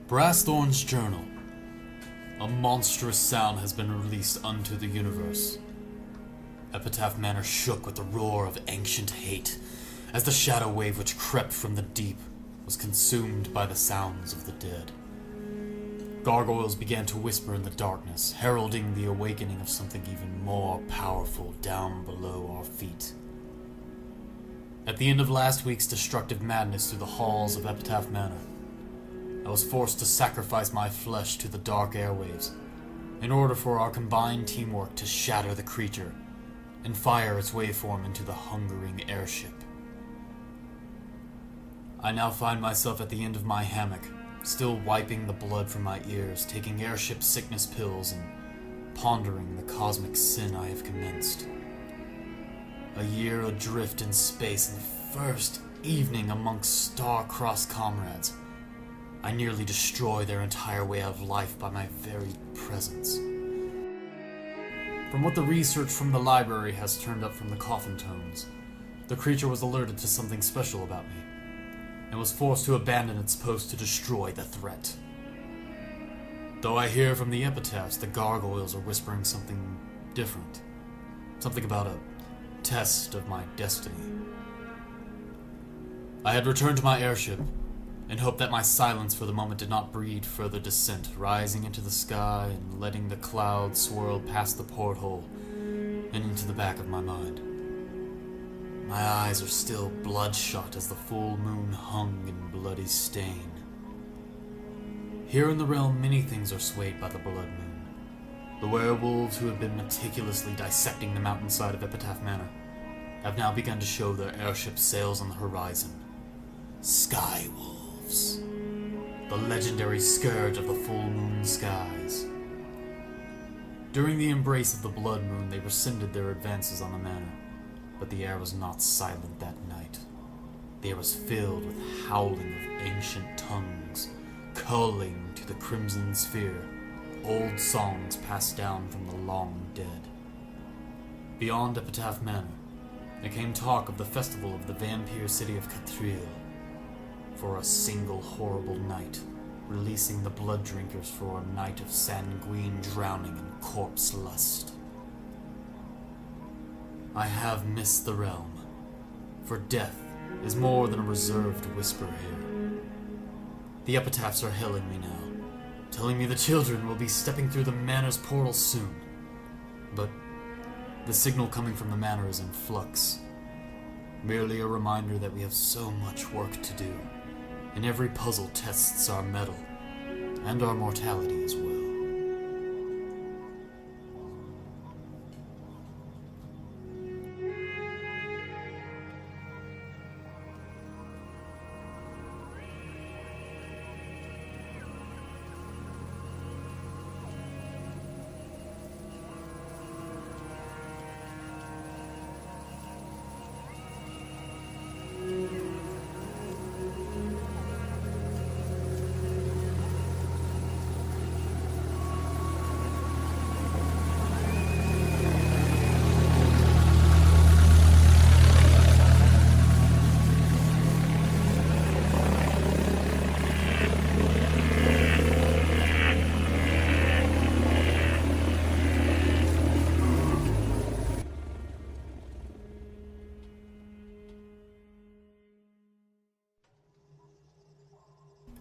Brassthorn's Journal. A monstrous sound has been released unto the universe. Epitaph Manor shook with the roar of ancient hate, as the shadow wave which crept from the deep was consumed by the sounds of the dead. Gargoyles began to whisper in the darkness, heralding the awakening of something even more powerful down below our feet. At the end of last week's destructive madness through the halls of Epitaph Manor, I was forced to sacrifice my flesh to the dark airwaves in order for our combined teamwork to shatter the creature and fire its waveform into the hungering airship. I now find myself at the end of my hammock, still wiping the blood from my ears, taking airship sickness pills, and pondering the cosmic sin I have commenced. A year adrift in space, and the first evening amongst star-crossed comrades, I nearly destroy their entire way of life by my very presence. From what the research from the library has turned up from the coffin tones, the creature was alerted to something special about me, and was forced to abandon its post to destroy the threat. Though I hear from the epitaphs the gargoyles are whispering something different, something about a test of my destiny. I had returned to my airship, and hoped that my silence for the moment did not breed further dissent, rising into the sky and letting the clouds swirl past the porthole and into the back of my mind. My eyes are still bloodshot as the full moon hung in bloody stain. Here in the realm, many things are swayed by the blood moon. The werewolves who have been meticulously dissecting the mountainside of Epitaph Manor have now begun to show their airship sails on the horizon. Sky wolves, the legendary scourge of the full moon skies. During the embrace of the blood moon, they rescinded their advances on the manor, but the air was not silent that night. The air was filled with howling of ancient tongues, calling to the crimson sphere, old songs passed down from the long dead. Beyond Epitaph Manor, there came talk of the festival of the vampire city of Catriel, for a single horrible night, releasing the blood drinkers for a night of sanguine drowning and corpse lust. I have missed the realm, for death is more than a reserved whisper here. The epitaphs are hailing me now, telling me the children will be stepping through the manor's portal soon, but the signal coming from the manor is in flux, merely a reminder that we have so much work to do. And every puzzle tests our mettle, and our mortality as well.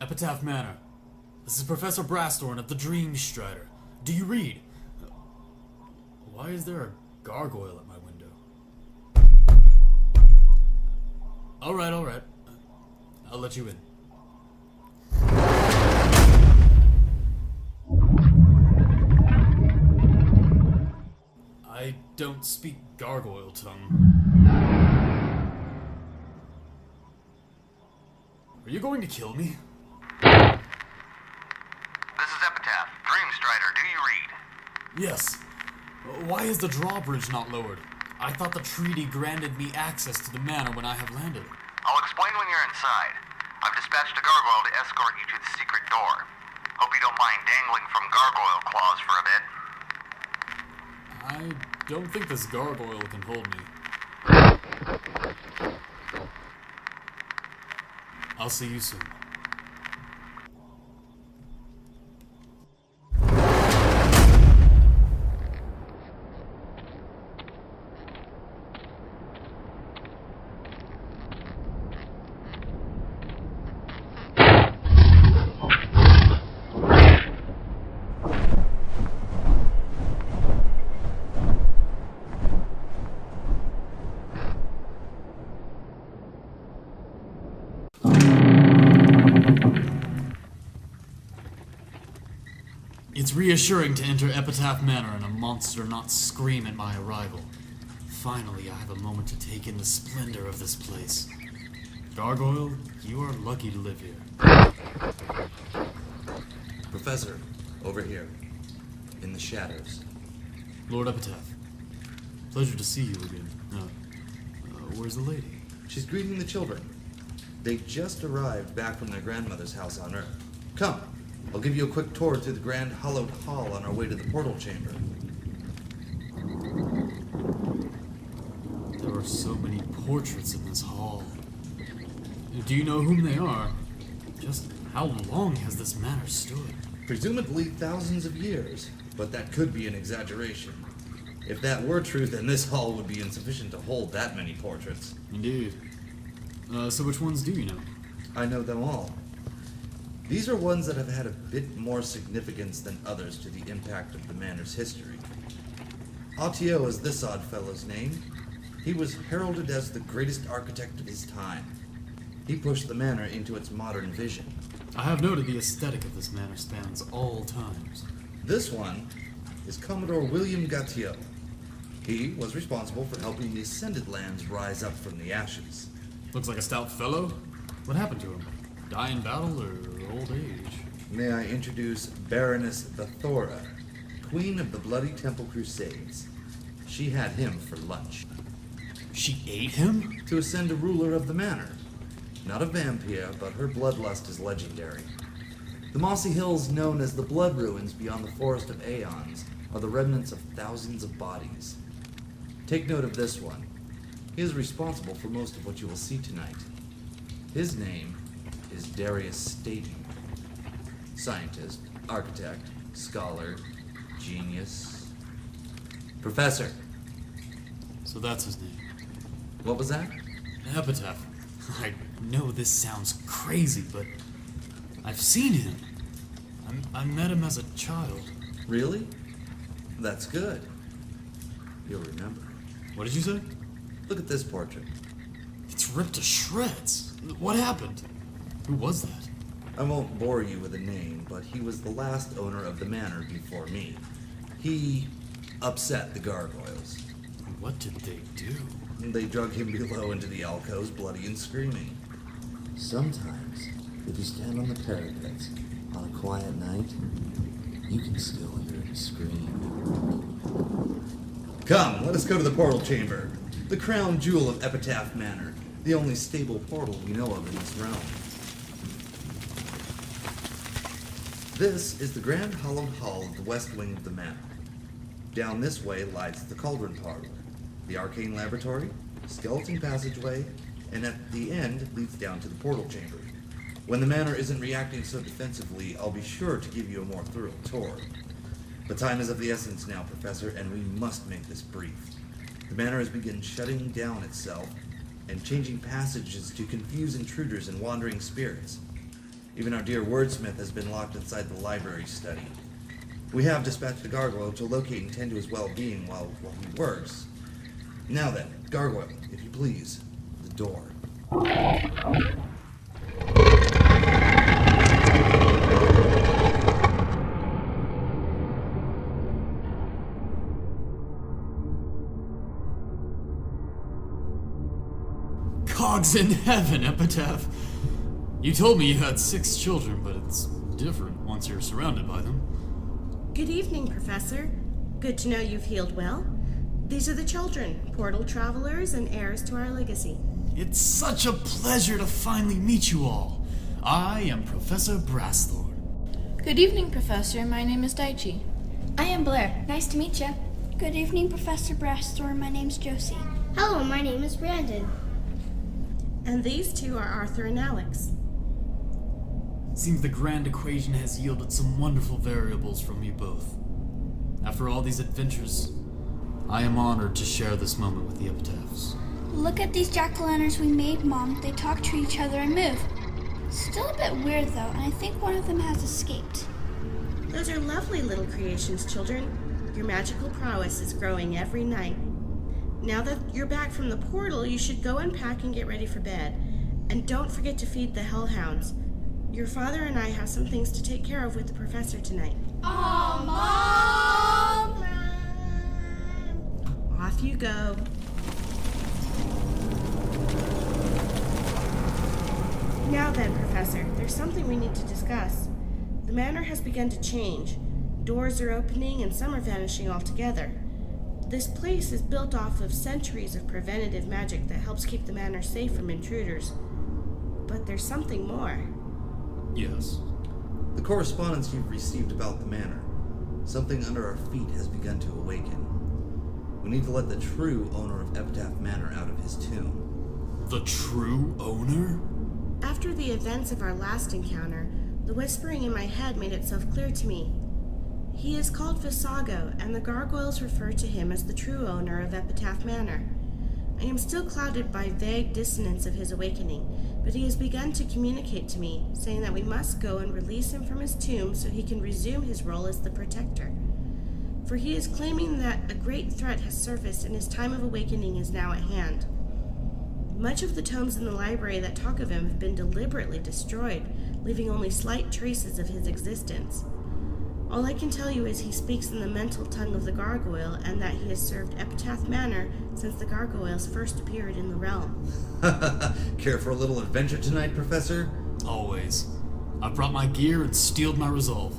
Epitaph Manor. This is Professor Brassthorn of the Dream Strider. Do you read? Why is there a gargoyle at my window? Alright. I'll let you in. I don't speak gargoyle tongue. Are you going to kill me? This is Epitaph. Dream Strider, do you read? Yes. Why is the drawbridge not lowered? I thought the treaty granted me access to the manor when I have landed. I'll explain when you're inside. I've dispatched a gargoyle to escort you to the secret door. Hope you don't mind dangling from gargoyle claws for a bit. I don't think this gargoyle can hold me. I'll see you soon. reassuring to enter Epitaph Manor and a monster not scream at my arrival. Finally, I have a moment to take in the splendor of this place. Gargoyle, you are lucky to live here. Professor, over here, in the shadows. Lord Epitaph, pleasure to see you again. Where's the lady? She's greeting the children. They just arrived back from their grandmother's house on Earth. Come, I'll give you a quick tour through the grand hollowed hall on our way to the portal chamber. There are so many portraits in this hall. Do you know whom they are? Just how long has this manor stood? Presumably thousands of years, but that could be an exaggeration. If that were true, then this hall would be insufficient to hold that many portraits. Indeed. So which ones do you know? I know them all. These are ones that have had a bit more significance than others to the impact of the manor's history. Autio is this odd fellow's name. He was heralded as the greatest architect of his time. He pushed the manor into its modern vision. I have noted the aesthetic of this manor spans all times. This one is Commodore William Gautiot. He was responsible for helping the Ascended Lands rise up from the ashes. Looks like a stout fellow. What happened to him? Die in battle or old age? May I introduce Baroness Bathora, Queen of the Bloody Temple Crusades. She had him for lunch. She ate him? To ascend a ruler of the manor. Not a vampire, but her bloodlust is legendary. The mossy hills known as the Blood Ruins beyond the Forest of Aeons are the remnants of thousands of bodies. Take note of this one. He is responsible for most of what you will see tonight. His name is Darius Staten. Scientist, architect, scholar, genius. Professor. So that's his name. What was that? Epitaph. I know this sounds crazy, but I've seen him. I met him as a child. Really? That's good. You'll remember. What did you say? Look at this portrait. It's ripped to shreds. What happened? Who was that? I won't bore you with a name, but he was the last owner of the manor before me. He upset the gargoyles. What did they do? They drug him below into the alcoves, bloody and screaming. Sometimes, if you stand on the parapet on a quiet night, you can still hear him scream. Come, let us go to the portal chamber, the crown jewel of Epitaph Manor, the only stable portal we know of in this realm. This is the grand hollowed hall of the west wing of the manor. Down this way lies the cauldron parlor, the arcane laboratory, skeleton passageway, and at the end leads down to the portal chamber. When the manor isn't reacting so defensively, I'll be sure to give you a more thorough tour. But time is of the essence now, Professor, and we must make this brief. The manor has begun shutting down itself and changing passages to confuse intruders and wandering spirits. Even our dear wordsmith has been locked inside the library study. We have dispatched a gargoyle to locate and tend to his well-being while he works. Now then, Gargoyle, if you please, the door. Cogs in heaven, Epitaph. You told me you had 6 children, but it's different once you're surrounded by them. Good evening, Professor. Good to know you've healed well. These are the children, portal travelers and heirs to our legacy. It's such a pleasure to finally meet you all. I am Professor Brasthorn. Good evening, Professor. My name is Daichi. I am Blair. Nice to meet you. Good evening, Professor Brasthorn. My name's Josie. Hello, my name is Brandon. And these two are Arthur and Alex. Seems the grand equation has yielded some wonderful variables from you both. After all these adventures, I am honored to share this moment with the Epitaphs. Look at these jack-o'-lanterns we made, Mom. They talk to each other and move. Still a bit weird, though, and I think one of them has escaped. Those are lovely little creations, children. Your magical prowess is growing every night. Now that you're back from the portal, you should go unpack and get ready for bed. And don't forget to feed the hellhounds. Your father and I have some things to take care of with the professor tonight. Aw, Mom! Off you go. Now then, Professor, there's something we need to discuss. The manor has begun to change. Doors are opening and some are vanishing altogether. This place is built off of centuries of preventative magic that helps keep the manor safe from intruders. But there's something more. Yes. The correspondence you've received about the manor. Something under our feet has begun to awaken. We need to let the true owner of Epitaph Manor out of his tomb. The true owner? After the events of our last encounter, the whispering in my head made itself clear to me. He is called Visago, and the gargoyles refer to him as the true owner of Epitaph Manor. I am still clouded by vague dissonance of his awakening, but he has begun to communicate to me, saying that we must go and release him from his tomb so he can resume his role as the protector. For he is claiming that a great threat has surfaced and his time of awakening is now at hand. Much of the tomes in the library that talk of him have been deliberately destroyed, leaving only slight traces of his existence. All I can tell you is he speaks in the mental tongue of the gargoyle, and that he has served Epitaph Manor since the gargoyles first appeared in the realm. Care for a little adventure tonight, Professor? Always. I've brought my gear and steeled my resolve.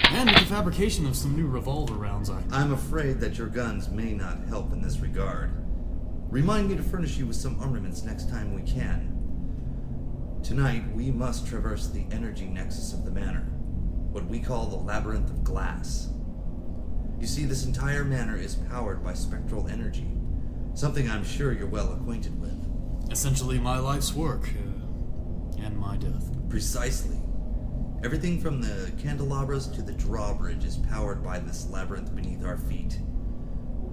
And with the fabrication of some new revolver rounds, I'm afraid that your guns may not help in this regard. Remind me to furnish you with some armaments next time we can. Tonight, we must traverse the energy nexus of the manor, what we call the Labyrinth of Glass. You see, this entire manor is powered by spectral energy, something I'm sure you're well acquainted with. essentially my life's work, and my death. Precisely. Everything from the candelabras to the drawbridge is powered by this labyrinth beneath our feet.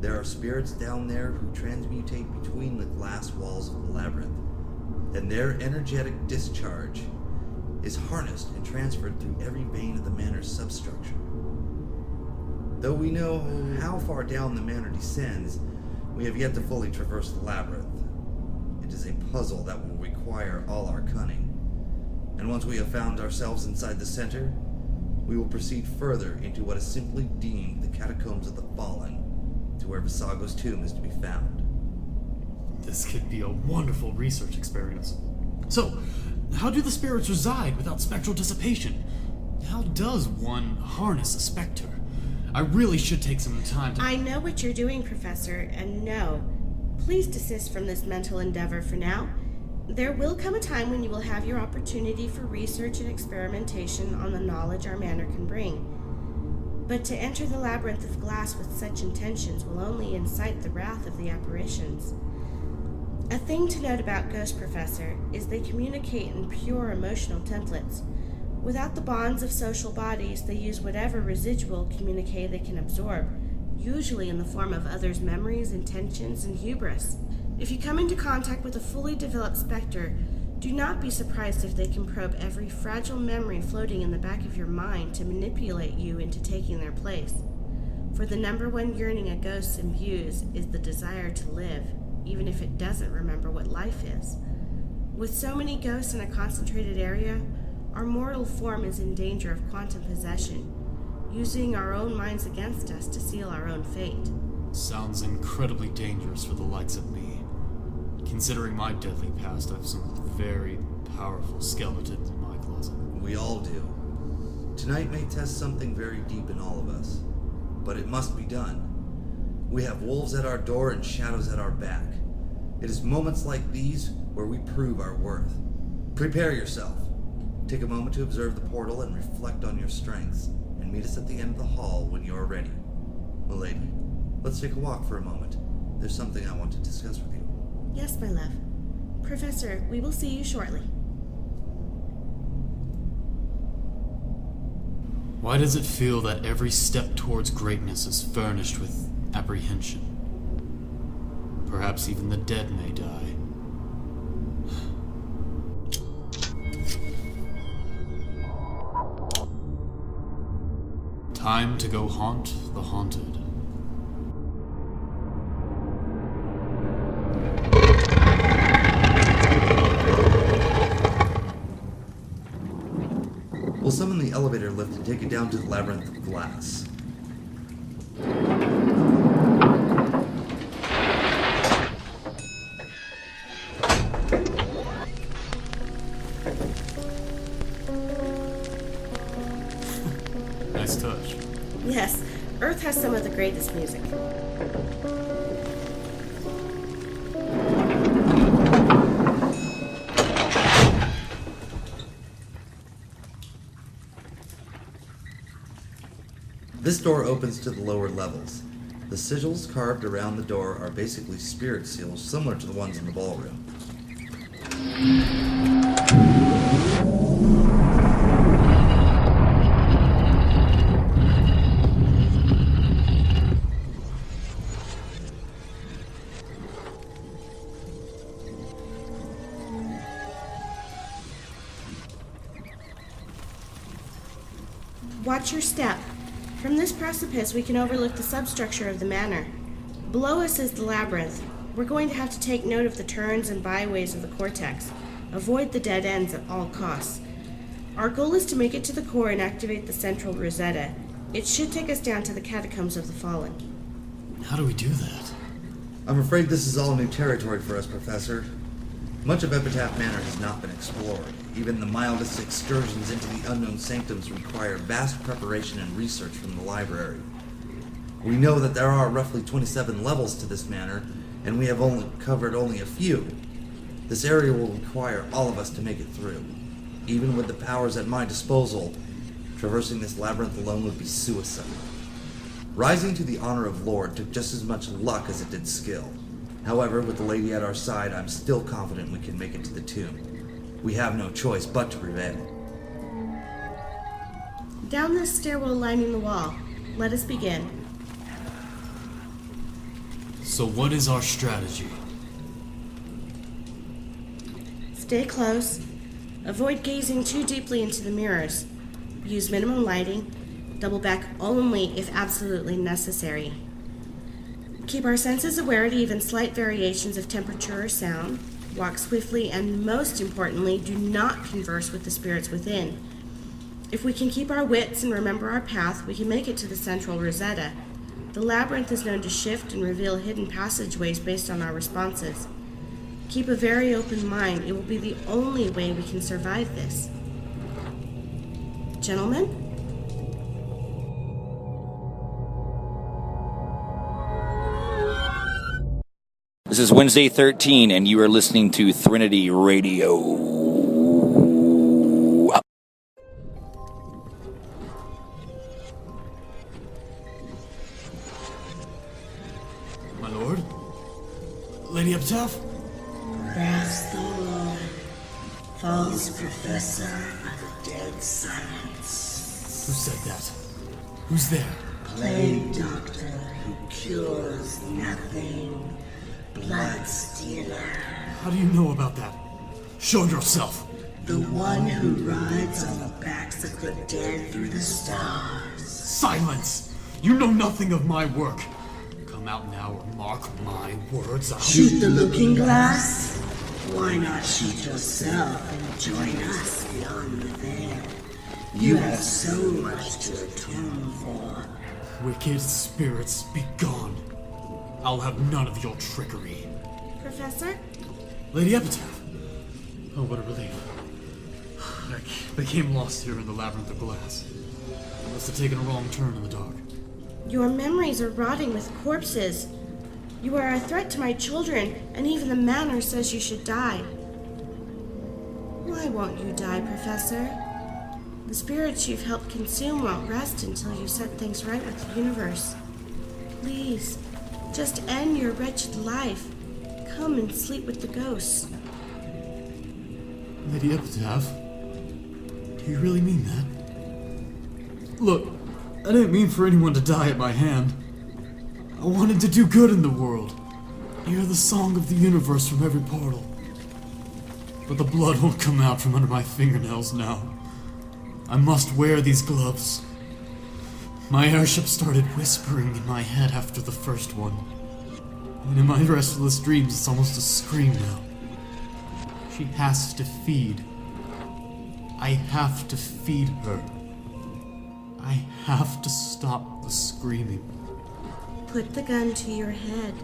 There are spirits down there who transmutate between the glass walls of the labyrinth, and their energetic discharge is harnessed and transferred through every vein of the manor's substructure. Though we know how far down the manor descends, we have yet to fully traverse the labyrinth. It is a puzzle that will require all our cunning. And once we have found ourselves inside the center, we will proceed further into what is simply deemed the catacombs of the fallen, to where Visago's tomb is to be found. This could be a wonderful research experience. So, how do the spirits reside without spectral dissipation? How does one harness a specter? I really should take some time to... I know what you're doing, Professor, and no. Please desist from this mental endeavor for now. There will come a time when you will have your opportunity for research and experimentation on the knowledge our manor can bring. But to enter the Labyrinth of Glass with such intentions will only incite the wrath of the apparitions. A thing to note about ghosts, Professor, is they communicate in pure emotional templates. Without the bonds of social bodies, they use whatever residual communique they can absorb, usually in the form of others' memories, intentions, and hubris. If you come into contact with a fully developed specter, do not be surprised if they can probe every fragile memory floating in the back of your mind to manipulate you into taking their place. For the number one yearning a ghost imbues is the desire to live, even if it doesn't remember what life is. With so many ghosts in a concentrated area, our mortal form is in danger of quantum possession, using our own minds against us to seal our own fate. Sounds incredibly dangerous for the likes of me. Considering my deadly past, I have some very powerful skeletons in my closet. We all do. Tonight may test something very deep in all of us, but it must be done. We have wolves at our door and shadows at our back. It is moments like these where we prove our worth. Prepare yourself. Take a moment to observe the portal and reflect on your strengths, and meet us at the end of the hall when you are ready. Milady, let's take a walk for a moment. There's something I want to discuss with you. Yes, my love. Professor, we will see you shortly. Why does it feel that every step towards greatness is furnished with apprehension? Perhaps even the dead may die. Time to go haunt the haunted. Will summon the elevator lift and take it down to the Labyrinth of Glass. Nice touch. Yes, Earth has some of the greatest music. This door opens to the lower levels. The sigils carved around the door are basically spirit seals similar to the ones in the ballroom. Watch your step. From this precipice, we can overlook the substructure of the manor. Below us is the labyrinth. We're going to have to take note of the turns and byways of the cortex. Avoid the dead ends at all costs. Our goal is to make it to the core and activate the central Rosetta. It should take us down to the catacombs of the fallen. How do we do that? I'm afraid this is all new territory for us, Professor. Much of Epitaph Manor has not been explored. Even the mildest excursions into the unknown sanctums require vast preparation and research from the library. We know that there are roughly 27 levels to this manor, and we have covered only a few. This area will require all of us to make it through. Even with the powers at my disposal, traversing this labyrinth alone would be suicide. Rising to the honor of Lord took just as much luck as it did skill. However, with the lady at our side, I'm still confident we can make it to the tomb. We have no choice but to prevail. Down this stairwell lining the wall. Let us begin. So what is our strategy? Stay close. Avoid gazing too deeply into the mirrors. Use minimum lighting. Double back only if absolutely necessary. Keep our senses aware to even slight variations of temperature or sound. Walk swiftly, and most importantly, do not converse with the spirits within. If we can keep our wits and remember our path, we can make it to the central Rosetta. The labyrinth is known to shift and reveal hidden passageways based on our responses. Keep a very open mind. It will be the only way we can survive this. Gentlemen? This is Wednesday 13, and you are listening to Threnody Radio. My lord? Lady Epitaph? Rest, O Lord, false professor of the dead science. Who said that? Who's there? Plague doctor who cures nothing. Blood stealer. How do you know about that? Show yourself. The one who rides on the backs of the dead through the stars. Silence! You know nothing of my work. Come out now or mark my words. Shoot the looking glass? Why not shoot yourself and join us beyond the veil? You have so much to atone for. Wicked spirits, be gone. I'll have none of your trickery. Professor? Lady Epitaph! Oh, what a relief. I became lost here in the Labyrinth of Glass. I must have taken a wrong turn in the dark. Your memories are rotting with corpses. You are a threat to my children, and even the manor says you should die. Why won't you die, Professor? The spirits you've helped consume won't rest until you set things right with the universe. Please, just end your wretched life. Come and sleep with the ghosts. Lady Epitaph? Do you really mean that? Look, I didn't mean for anyone to die at my hand. I wanted to do good in the world. Hear the song of the universe from every portal. But the blood won't come out from under my fingernails now. I must wear these gloves. My airship started whispering in my head after the first one. And in my restless dreams, it's almost a scream now. She has to feed. I have to feed her. I have to stop the screaming. Put the gun to your head.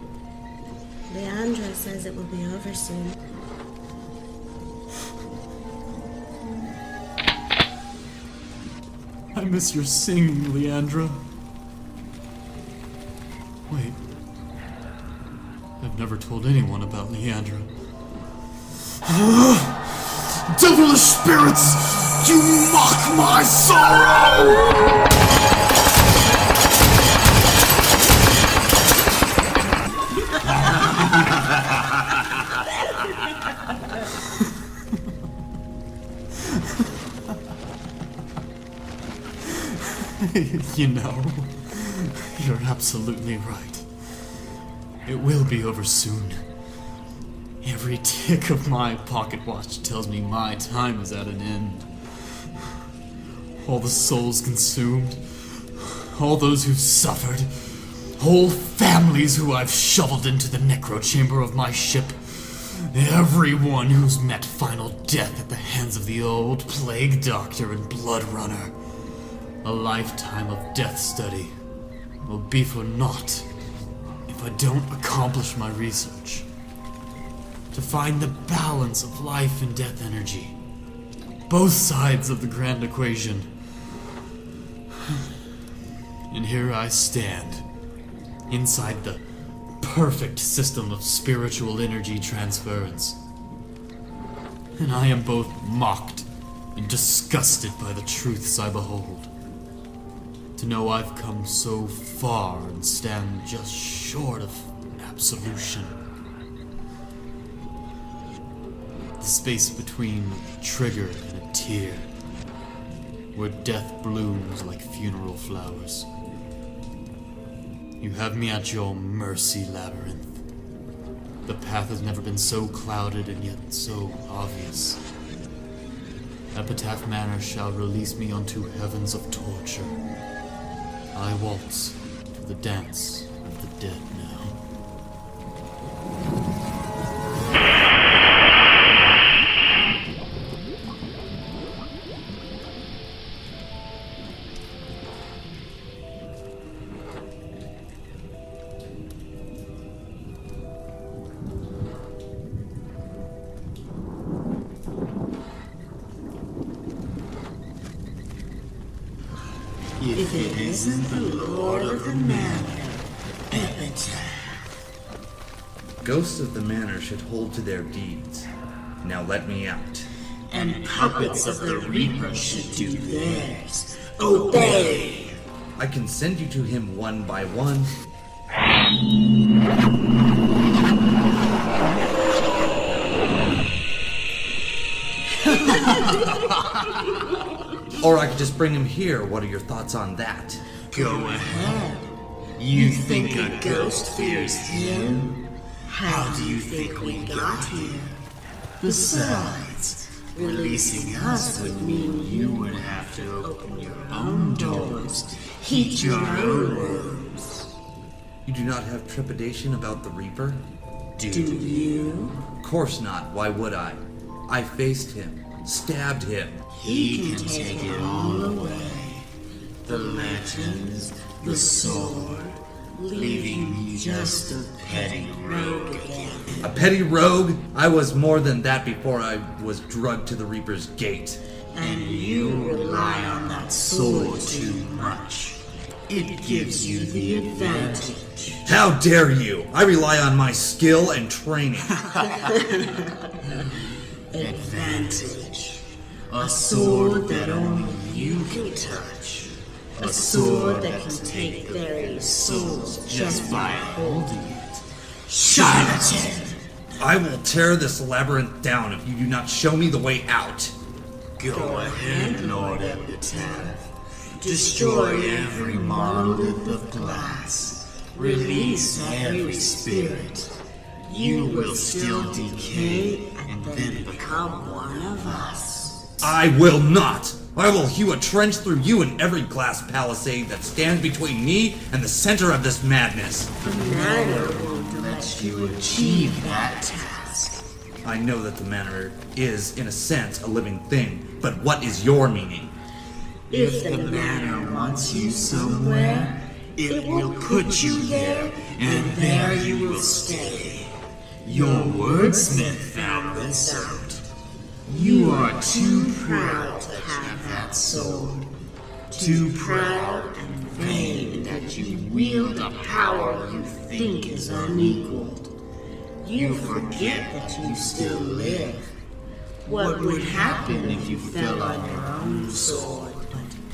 Leandra says it will be over soon. I miss your singing, Leandra. Wait. I've never told anyone about Leandra. Devilish spirits! You mock my sorrow! You know, you're absolutely right. It will be over soon. Every tick of my pocket watch tells me my time is at an end. All the souls consumed, all those who've suffered, whole families who I've shoveled into the necro chamber of my ship, everyone who's met final death at the hands of the old plague doctor and blood runner. A lifetime of death study will be for naught if I don't accomplish my research. To find the balance of life and death energy. Both sides of the grand equation. And here I stand, inside the perfect system of spiritual energy transference. And I am both mocked and disgusted by the truths I behold. To know I've come so far and stand just short of absolution. The space between a trigger and a tear, where death blooms like funeral flowers. You have me at your mercy, Labyrinth. The path has never been so clouded and yet so obvious. Epitaph Manor shall release me unto heavens of torture. I waltz to the dance of the dead now. If it isn't the Lord of the Manor, Epitaph. Ghosts of the Manor should hold to their deeds. Now let me out. And puppets of the Reaper should do theirs. Obey! I can send you to him one by one. Or I could just bring him here. What are your thoughts on that? Go ahead. You think a ghost fears him? How do you think we got here? Besides, releasing us would mean you would have to open your own doors, heat your own rooms. You do not have trepidation about the Reaper? Do you? Of course not. Why would I? I faced him, stabbed him. He can take it all away. The legends, the sword, leaving you just a petty rogue again. A petty rogue? I was more than that before I was drugged to the Reaper's gate. And you rely on that sword too much. It gives you the advantage. How dare you! I rely on my skill and training. Advantage. A sword that only you can touch. A sword that can take very souls just by holding it. Charlatan! I will tear this labyrinth down if you do not show me the way out. Go ahead, Lord Epitaph. Destroy every monolith of glass. Release every spirit. You will still decay and then become one of us. I will not! I will hew a trench through you and every glass palisade that stands between me and the center of this madness. The Manor won't let you achieve that task. I know that the manor is, in a sense, a living thing, but what is your meaning? If the manor wants you somewhere, it will put you there, and there you will stay. Your wordsmith found this out. You are too proud to have that sword. Too proud and vain that you wield a power you think is unequaled. You forget that you still live. What would happen if you fell on your own sword?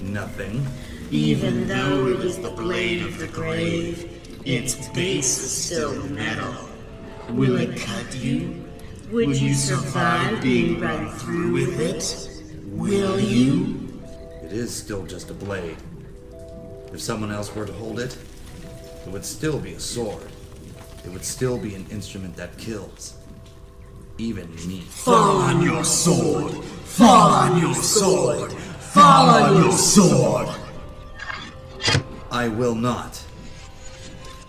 Nothing. Even though it is the blade of the grave, its base is still metal. Will it cut you? Would you survive being run through with it? Will you? It is still just a blade. If someone else were to hold it, it would still be a sword. It would still be an instrument that kills. Even me. Fall on your sword! Fall on your sword! Fall on your sword! I will not.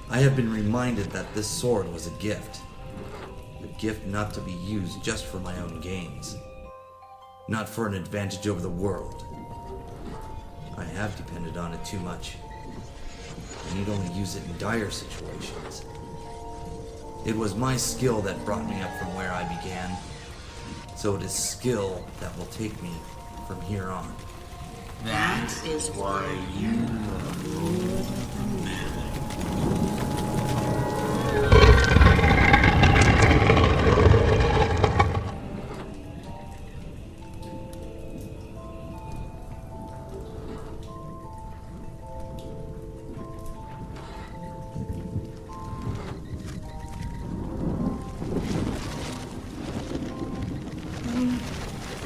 I have been reminded that this sword was a gift. A gift not to be used just for my own gains. Not for an advantage over the world. I have depended on it too much. I need only use it in dire situations. It was my skill that brought me up from where I began, so it is skill that will take me from here on. That is why you are Lord of the Manor.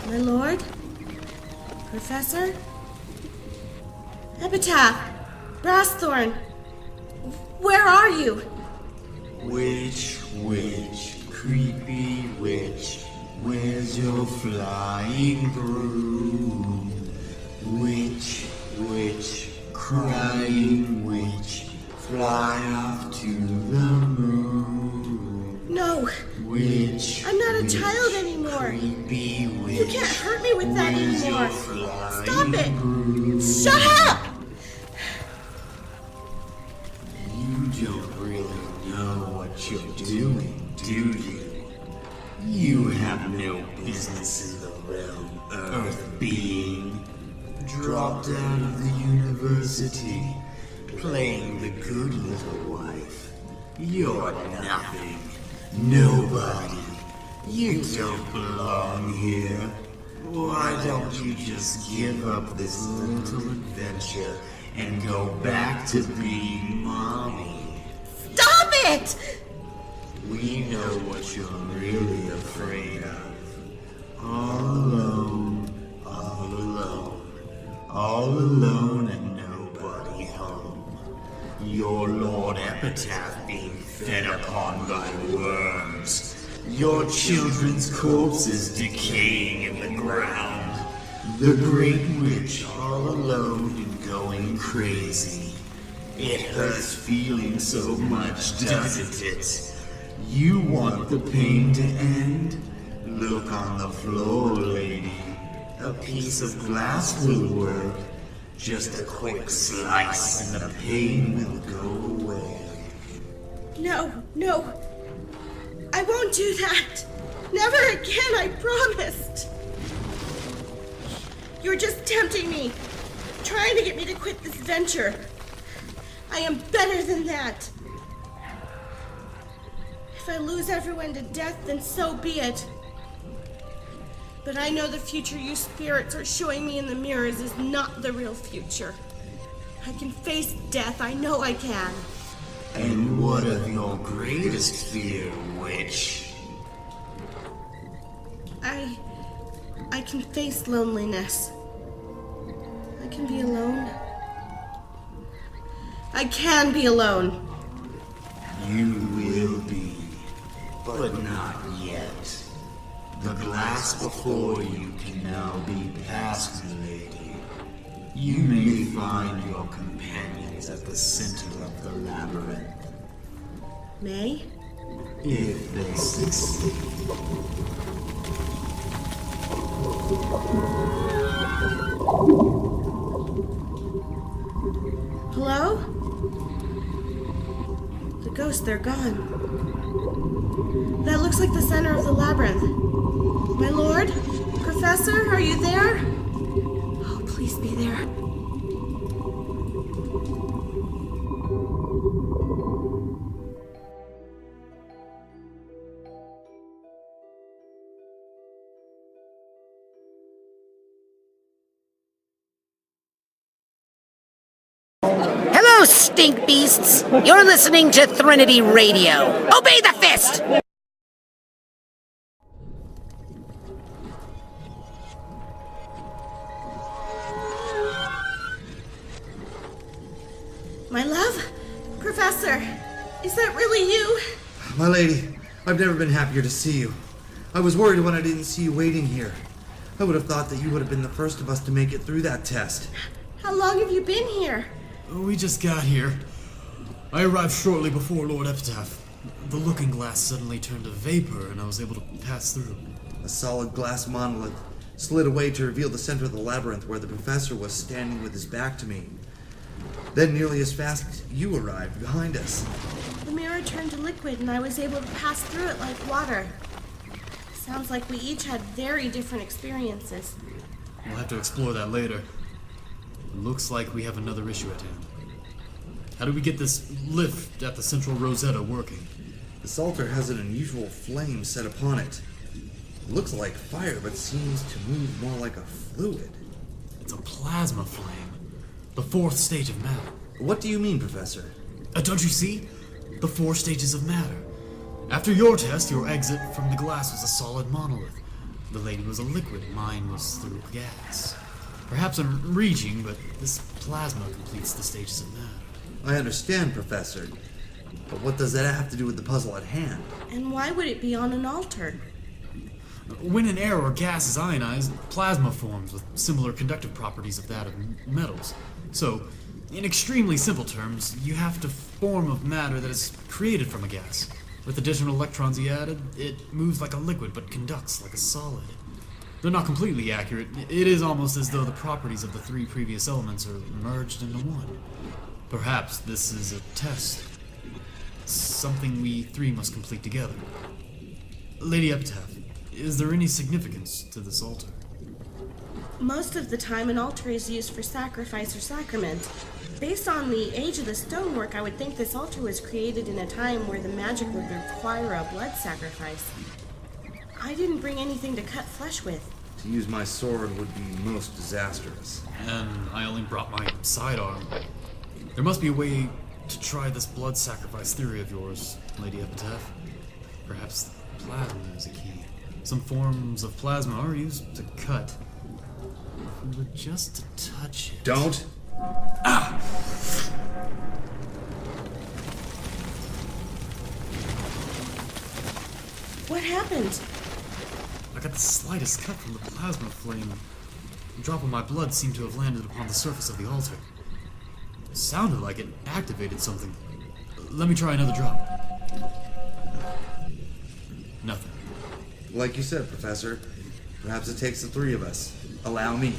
My lord? Professor? Epitaph! Brassthorn! Where are you? Witch, creepy witch, where's your flying broom? Witch, crying witch, fly off to the moon. No! Witch, I'm not a child anymore! creepy witch, You can't hurt me with that where's your anymore! flying Stop it! broom? Shut up! You don't really know what you're doing, do you? You have no business in the realm, Earth being. Dropped out of the university, playing the good little wife. You're nothing. Nobody. You don't belong here. Why don't you just give up this little adventure and go back to being mommy? Stop it! We know what you're really afraid of. All alone, all alone. All alone and nobody home. Your Lord Epitaph being fed upon by worms. Your children's corpses decaying in the ground. The Great Witch all alone and going crazy. It hurts feeling so much, doesn't it? You want the pain to end? Look on the floor, lady. A piece of glass will work. Just a quick slice and the pain will go away. No. I won't do that. Never again, I promised. You're just tempting me. Trying to get me to quit this venture. I am better than that. If I lose everyone to death, then so be it. But I know the future you spirits are showing me in the mirrors is not the real future. I can face death, I know I can. And what of your greatest fear, witch? I can face loneliness. I can be alone. I can be alone. You will be, but not yet. The glass before you can now be past, lady. You may find your companions at the center of the labyrinth. May? If they succeed. Hello? The ghosts, they're gone. That looks like the center of the labyrinth. My lord? Professor, are you there? Oh, please be there. Hello, stink beasts! You're listening to Threnody Radio. Obey the fist! My love? Professor, is that really you? My lady, I've never been happier to see you. I was worried when I didn't see you waiting here. I would have thought that you would have been the first of us to make it through that test. How long have you been here? We just got here. I arrived shortly before Lord Epitaph. The looking glass suddenly turned to vapor, and I was able to pass through. A solid glass monolith slid away to reveal the center of the labyrinth where the professor was standing with his back to me. Then, nearly as fast, you arrived behind us. The mirror turned to liquid, and I was able to pass through it like water. Sounds like we each had very different experiences. We'll have to explore that later. Looks like we have another issue at hand. How do we get this lift at the central Rosetta working? This altar has an unusual flame set upon it. It looks like fire, but seems to move more like a fluid. It's a plasma flame. The fourth stage of matter. What do you mean, Professor? Don't you see? The 4 stages of matter. After your test, your exit from the glass was a solid monolith. The lady was a liquid, mine was through gas. Perhaps I'm reaching, but this plasma completes the stages of matter. I understand, Professor. But what does that have to do with the puzzle at hand? And why would it be on an altar? When an air or gas is ionized, plasma forms with similar conductive properties of that of metals. So, in extremely simple terms, you have to form of matter that is created from a gas. With additional electrons added, it moves like a liquid but conducts like a solid. Though not completely accurate, it is almost as though the properties of the 3 previous elements are merged into one. Perhaps this is a test. Something we 3 must complete together. Lady Epitaph, is there any significance to this altar? Most of the time, an altar is used for sacrifice or sacrament. Based on the age of the stonework, I would think this altar was created in a time where the magic would require a blood sacrifice. I didn't bring anything to cut flesh with. To use my sword would be most disastrous. And I only brought my sidearm. There must be a way to try this blood sacrifice theory of yours, Lady Epitaph. Perhaps plasma is a key. Some forms of plasma are used to cut. If we were just to touch it... Don't! Ah! What happened? I got the slightest cut from the plasma flame. A drop of my blood seemed to have landed upon the surface of the altar. It sounded like it activated something. Let me try another drop. Nothing. Like you said, Professor, perhaps it takes the 3 of us. Allow me.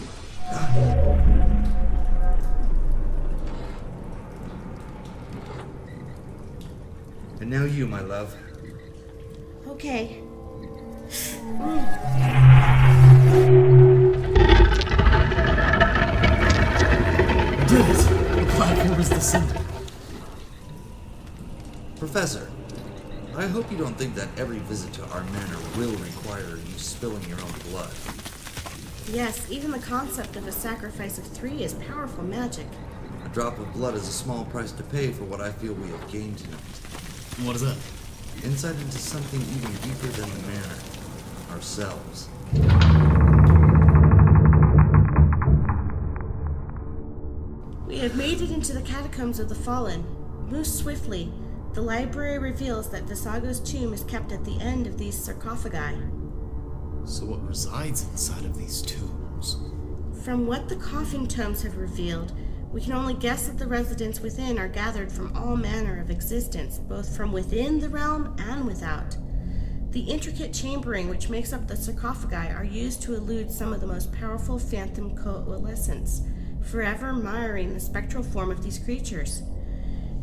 And now you, my love. Okay. Did it! The platform is descending. Professor, I hope you don't think that every visit to our manor will require you spilling your own blood. Yes, even the concept of a sacrifice of 3 is powerful magic. A drop of blood is a small price to pay for what I feel we have gained tonight. What is that? Insight into something even deeper than the manor. Ourselves. We have made it into the catacombs of the fallen. Move swiftly. The library reveals that Visago's tomb is kept at the end of these sarcophagi. So what resides inside of these tombs? From what the coffin tomes have revealed, We can only guess that the residents within are gathered from all manner of existence, both from within the realm and without. The intricate chambering which makes up the sarcophagi are used to elude some of the most powerful phantom coalescence, forever miring the spectral form of these creatures.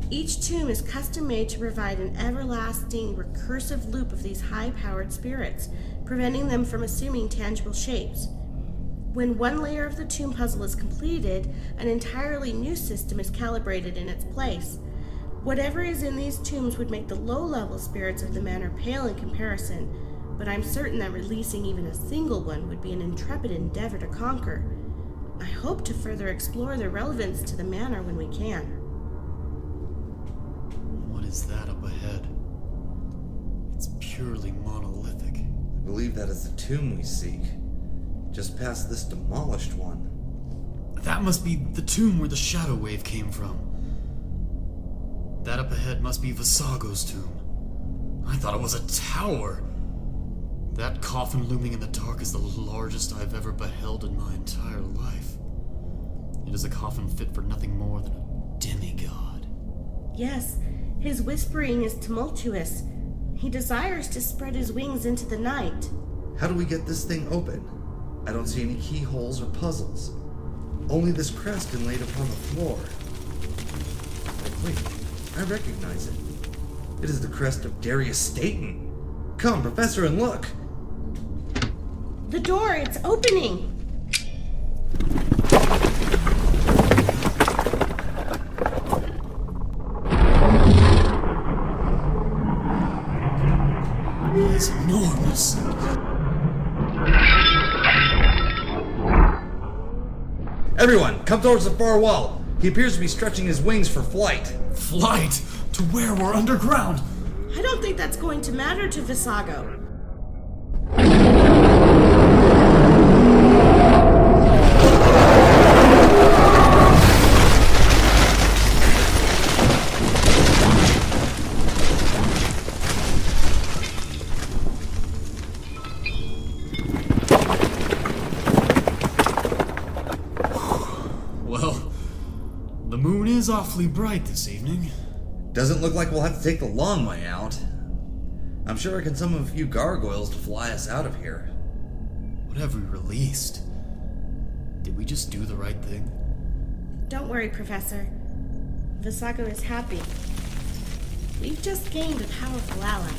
Each tomb is custom-made to provide an everlasting, recursive loop of these high-powered spirits, preventing them from assuming tangible shapes. When one layer of the tomb puzzle is completed, an entirely new system is calibrated in its place. Whatever is in these tombs would make the low-level spirits of the manor pale in comparison, but I'm certain that releasing even a single one would be an intrepid endeavor to conquer. I hope to further explore their relevance to the manor when we can. What is that up ahead? It's purely monolithic. I believe that is the tomb we seek. Just past this demolished one. That must be the tomb where the shadow wave came from. That up ahead must be Visago's tomb. I thought it was a tower. That coffin looming in the dark is the largest I've ever beheld in my entire life. It is a coffin fit for nothing more than a demigod. Yes, his whispering is tumultuous. He desires to spread his wings into the night. How do we get this thing open? I don't see any keyholes or puzzles. Only this crest inlaid upon the floor. Wait, I recognize it. It is the crest of Darius Staten. Come, Professor, and look! The door, it's opening! It's enormous. Everyone, come towards the far wall. He appears to be stretching his wings for flight. Flight? To where we're underground? I don't think that's going to matter to Visago. Well, the moon is awfully bright this evening. Doesn't look like we'll have to take the long way out. I'm sure I can summon a few gargoyles to fly us out of here. What have we released? Did we just do the right thing? Don't worry, Professor. Visago is happy. We've just gained a powerful ally.